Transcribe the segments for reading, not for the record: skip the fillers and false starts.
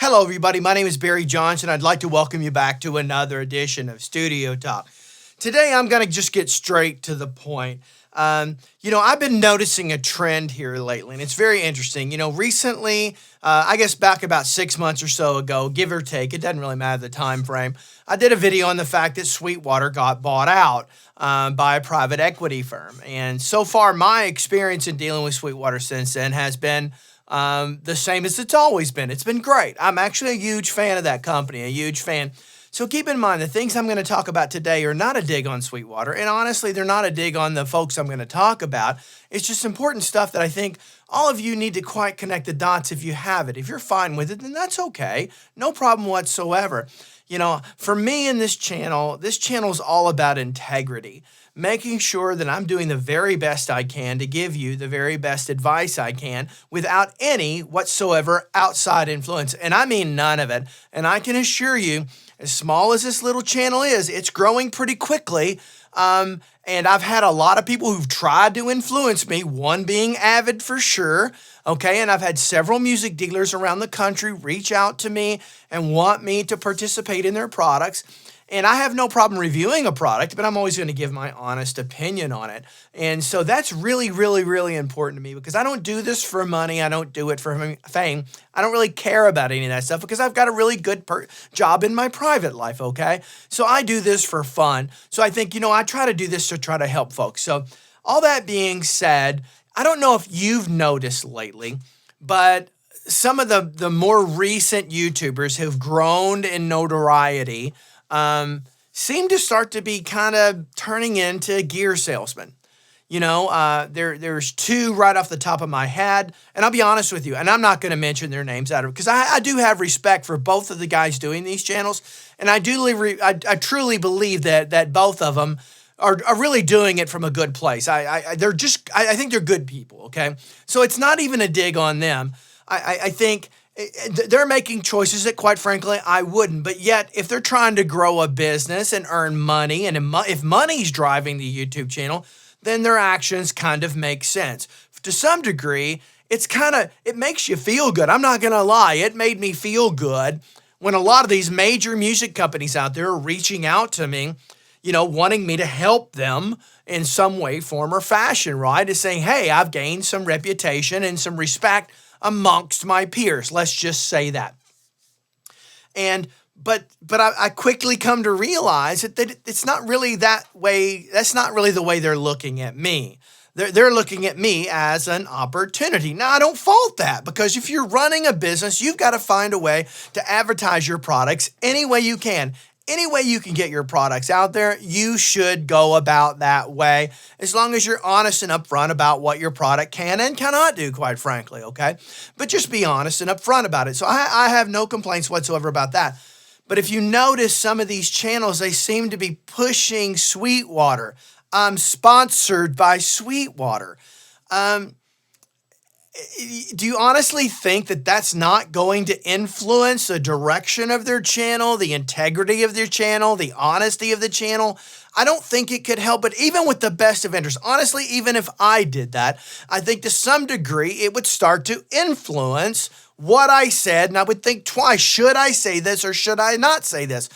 Hello, everybody. My name is Barry Johnson. I'd like to welcome you back to another edition of Studio Talk. Today, I'm going to just get straight to the point. I've been noticing a trend here lately, and it's very interesting. Recently, I guess back about 6 months or so ago, give or take, it doesn't really matter the time frame, I did a video on the fact that Sweetwater got bought out by a private equity firm. And so far, my experience in dealing with Sweetwater since then has been the same as it's always been. It's been great. I'm actually a huge fan of that company, a huge fan. So keep in mind, the things I'm going to talk about today are not a dig on Sweetwater, and honestly, they're not a dig on the folks I'm going to talk about. It's just important stuff that I think all of you need to quite connect the dots if you have it. If you're fine with it, then that's okay. No problem whatsoever. For me in this channel's all about integrity, making sure that I'm doing the very best I can to give you the very best advice I can without any whatsoever outside influence. And I mean none of it. And I can assure you, as small as this little channel is, it's growing pretty quickly. And I've had a lot of people who've tried to influence me, one being Avid for sure, okay? And I've had several music dealers around the country reach out to me and want me to participate in their products. And I have no problem reviewing a product, but I'm always going to give my honest opinion on it. And so that's really, really, really important to me because I don't do this for money. I don't do it for fame. I don't really care about any of that stuff because I've got a really good job in my private life, okay? So I do this for fun. So I think, I try to do this to try to help folks. So all that being said, I don't know if you've noticed lately, but some of the more recent YouTubers who've grown in notoriety seem to start to be kind of turning into gear salesmen. There's two right off the top of my head, and I'll be honest with you, and I'm not going to mention their names out of because I do have respect for both of the guys doing these channels, and I truly believe that both of them are really doing it from a good place. I think they're good people. Okay, so it's not even a dig on them. I think they're making choices that, quite frankly, I wouldn't. But yet, if they're trying to grow a business and earn money, and if money's driving the YouTube channel, then their actions kind of make sense. To some degree, it makes you feel good. I'm not going to lie. It made me feel good when a lot of these major music companies out there are reaching out to me, wanting me to help them in some way, form, or fashion, right? Is saying, hey, I've gained some reputation and some respect amongst my peers. Let's just say that. But I quickly come to realize that it's not really that way. That's not really the way they're looking at me. They're looking at me as an opportunity. Now, I don't fault that because if you're running a business, you've got to find a way to advertise your products any way you can. Any way you can get your products out there, you should go about that way, as long as you're honest and upfront about what your product can and cannot do, quite frankly, okay? But just be honest and upfront about it. So I have no complaints whatsoever about that. But if you notice some of these channels, they seem to be pushing Sweetwater. I'm sponsored by Sweetwater. Do you honestly think that that's not going to influence the direction of their channel, the integrity of their channel, the honesty of the channel? I don't think it could help, but even with the best of interests, honestly, even if I did that, I think to some degree it would start to influence what I said, and I would think twice, should I say this or should I not say this?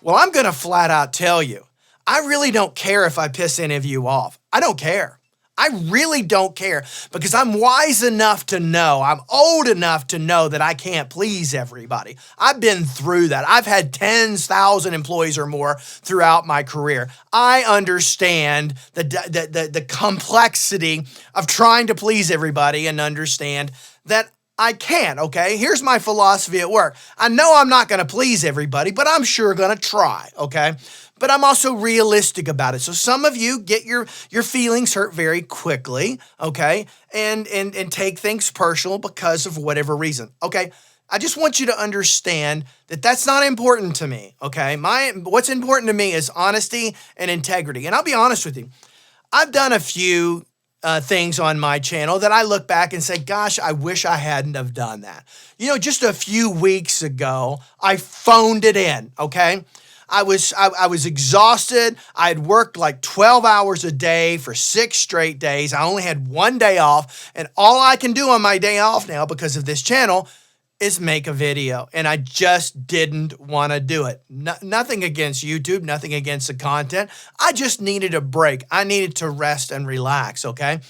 Well, I'm going to flat out tell you, I really don't care if I piss any of you off. I don't care. I really don't care because I'm wise enough to know, I'm old enough to know that I can't please everybody. I've been through that. I've had 10,000 employees or more throughout my career. I understand the complexity of trying to please everybody and understand that I can't, okay? Here's my philosophy at work. I know I'm not going to please everybody, but I'm sure going to try, okay? But I'm also realistic about it. So some of you get your feelings hurt very quickly, okay? And take things personal because of whatever reason, okay? I just want you to understand that that's not important to me, okay? What's important to me is honesty and integrity. And I'll be honest with you. I've done a few things on my channel that I look back and say, gosh, I wish I hadn't have done that. Just a few weeks ago, I phoned it in, okay? I was exhausted. I had worked like 12 hours a day for 6 straight days. I only had one day off, and all I can do on my day off now because of this channel is make a video, and I just didn't want to do it. Nothing against YouTube, nothing against the content. I just needed a break. I needed to rest and relax, okay?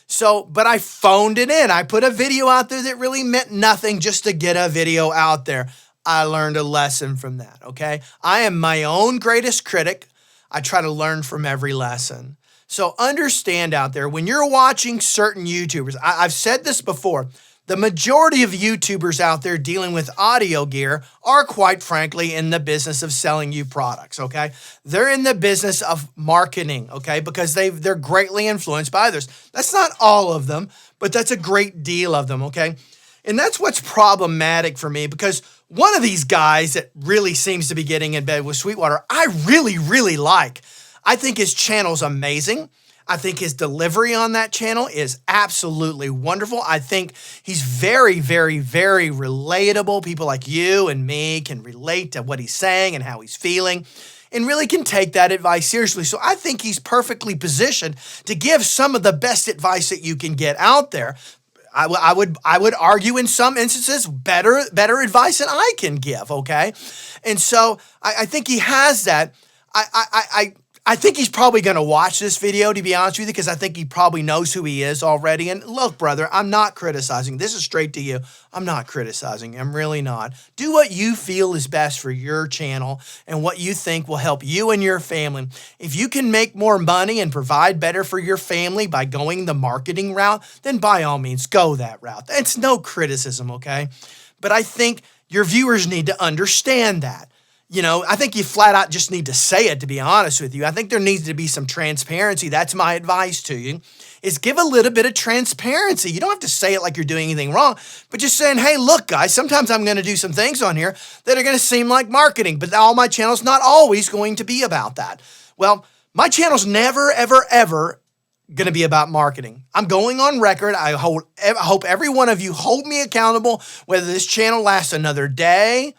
So, but I phoned it in. I put a video out there that really meant nothing just to get a video out there. I learned a lesson from that, okay? I am my own greatest critic. I try to learn from every lesson. So understand out there, when you're watching certain YouTubers, I've said this before, the majority of YouTubers out there dealing with audio gear are, quite frankly, in the business of selling you products, okay? They're in the business of marketing, okay? Because they're greatly influenced by others. That's not all of them, but that's a great deal of them, okay? And that's what's problematic for me, because one of these guys that really seems to be getting in bed with Sweetwater, I really, really like. I think his channel's amazing. I think his delivery on that channel is absolutely wonderful. I think he's very, very, very relatable. People like you and me can relate to what he's saying and how he's feeling and really can take that advice seriously. So I think he's perfectly positioned to give some of the best advice that you can get out there. I would argue in some instances better advice than I can give, okay? And so I think he has that. I think he's probably going to watch this video, to be honest with you, because I think he probably knows who he is already. And look, brother, I'm not criticizing. This is straight to you. I'm not criticizing. I'm really not. Do what you feel is best for your channel and what you think will help you and your family. If you can make more money and provide better for your family by going the marketing route, then by all means, go that route. It's no criticism, okay? But I think your viewers need to understand that. You know, I think you flat out just need to say it, to be honest with you. I think there needs to be some transparency. That's my advice to you, is give a little bit of transparency. You don't have to say it like you're doing anything wrong, but just saying, hey, look, guys, sometimes I'm going to do some things on here that are going to seem like marketing, but all my channel's not always going to be about that. Well, my channel's never, ever, ever going to be about marketing. I'm going on record. I hope every one of you hold me accountable, whether this channel lasts another day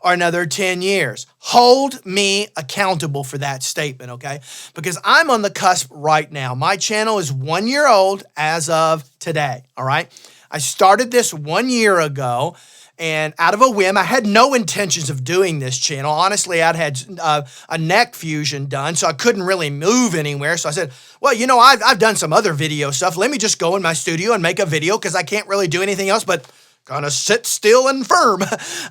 or another 10 years. Hold me accountable for that statement, okay? Because I'm on the cusp right now. My channel is 1 year old as of today, all right? I started this 1 year ago, and out of a whim, I had no intentions of doing this channel. Honestly, I'd had a neck fusion done, so I couldn't really move anywhere. So I said, well, you know, I've done some other video stuff. Let me just go in my studio and make a video because I can't really do anything else but kind of sit still and firm.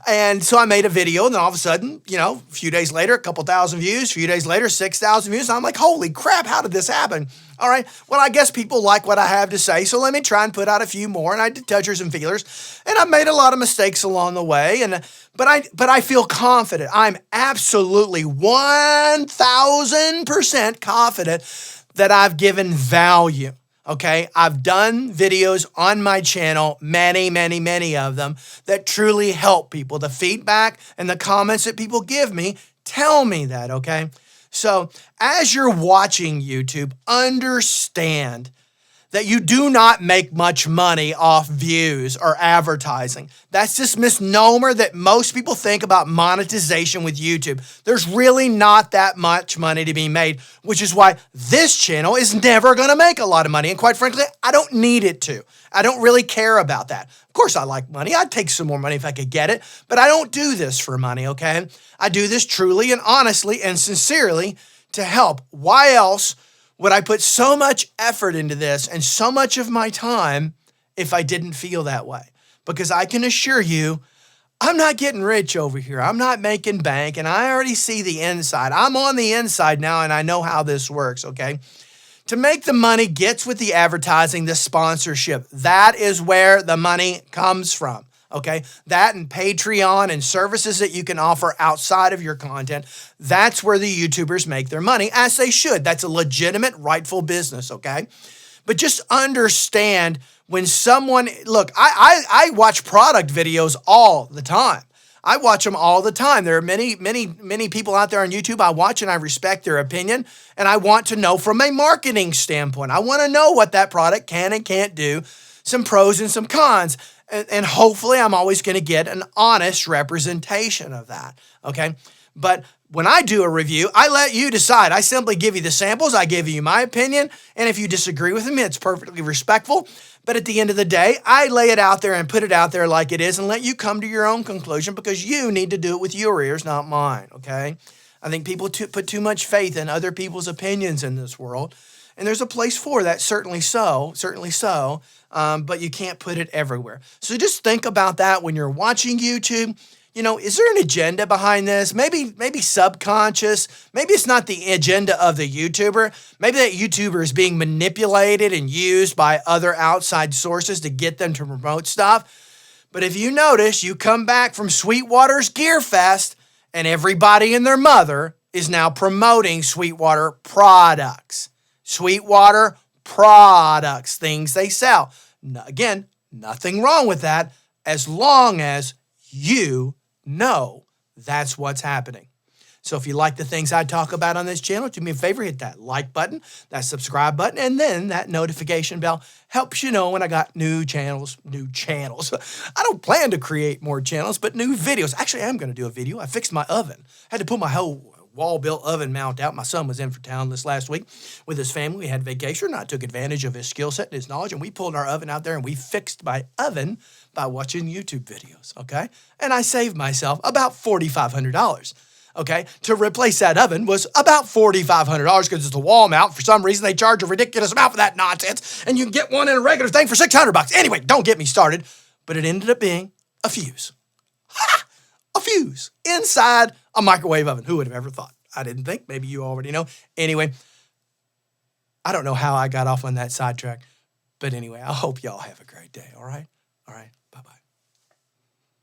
And so I made a video, and then all of a sudden, you know, a few days later, a couple thousand views, a few days later, 6,000 views. I'm like, holy crap, how did this happen? All right, well, I guess people like what I have to say, so let me try and put out a few more. And I did touchers and feelers, and I made a lot of mistakes along the way. But I feel confident. I'm absolutely 1,000% confident that I've given value. Okay, I've done videos on my channel, many, many, many of them, that truly help people. The feedback and the comments that people give me tell me that, okay? So as you're watching YouTube, understand that you do not make much money off views or advertising. That's this misnomer that most people think about monetization with YouTube. There's really not that much money to be made, which is why this channel is never gonna make a lot of money. And quite frankly, I don't need it to. I don't really care about that. Of course, I like money. I'd take some more money if I could get it, but I don't do this for money, okay? I do this truly and honestly and sincerely to help. Why else would I put so much effort into this and so much of my time if I didn't feel that way? Because I can assure you, I'm not getting rich over here. I'm not making bank, and I already see the inside. I'm on the inside now, and I know how this works, okay? To make the money gets with the advertising, the sponsorship. That is where the money comes from. Okay, that and Patreon and services that you can offer outside of your content, that's where the YouTubers make their money, as they should. That's a legitimate, rightful business, okay? But just understand when someone, look, I watch product videos all the time. I watch them all the time. There are many, many, many people out there on YouTube I watch, and I respect their opinion, and I want to know from a marketing standpoint. I want to know what that product can and can't do, some pros and some cons. And hopefully I'm always going to get an honest representation of that, okay? But when I do a review, I let you decide. I simply give you the samples. I give you my opinion. And if you disagree with me, it's perfectly respectful. But at the end of the day, I lay it out there and put it out there like it is and let you come to your own conclusion because you need to do it with your ears, not mine, okay? I think people put too much faith in other people's opinions in this world. And there's a place for that, certainly so. But you can't put it everywhere. So just think about that when you're watching YouTube. You know, is there an agenda behind this? Maybe subconscious. Maybe it's not the agenda of the YouTuber. Maybe that YouTuber is being manipulated and used by other outside sources to get them to promote stuff. But if you notice, you come back from Sweetwater's Gear Fest and everybody and their mother is now promoting Sweetwater products. Sweetwater products, things they sell. Again, nothing wrong with that as long as you know that's what's happening. So if you like the things I talk about on this channel, do me a favor, hit that like button, that subscribe button, and then that notification bell helps you know when I got new channels. I don't plan to create more channels, but new videos. Actually, I am going to do a video. I fixed my oven. Had to put my whole wall-built oven mount out. My son was in for town this last week with his family. We had vacation, and I took advantage of his skill set and his knowledge, and we pulled our oven out there, and we fixed my oven by watching YouTube videos, okay? And I saved myself about $4,500, okay? To replace that oven was about $4,500 because it's a wall mount. For some reason, they charge a ridiculous amount for that nonsense, and you can get one in a regular thing for $600. Anyway, don't get me started, but it ended up being a fuse. A fuse inside a microwave oven. Who would have ever thought? I didn't think. Maybe you already know. Anyway, I don't know how I got off on that sidetrack, but anyway, I hope y'all have a great day, all right? All right.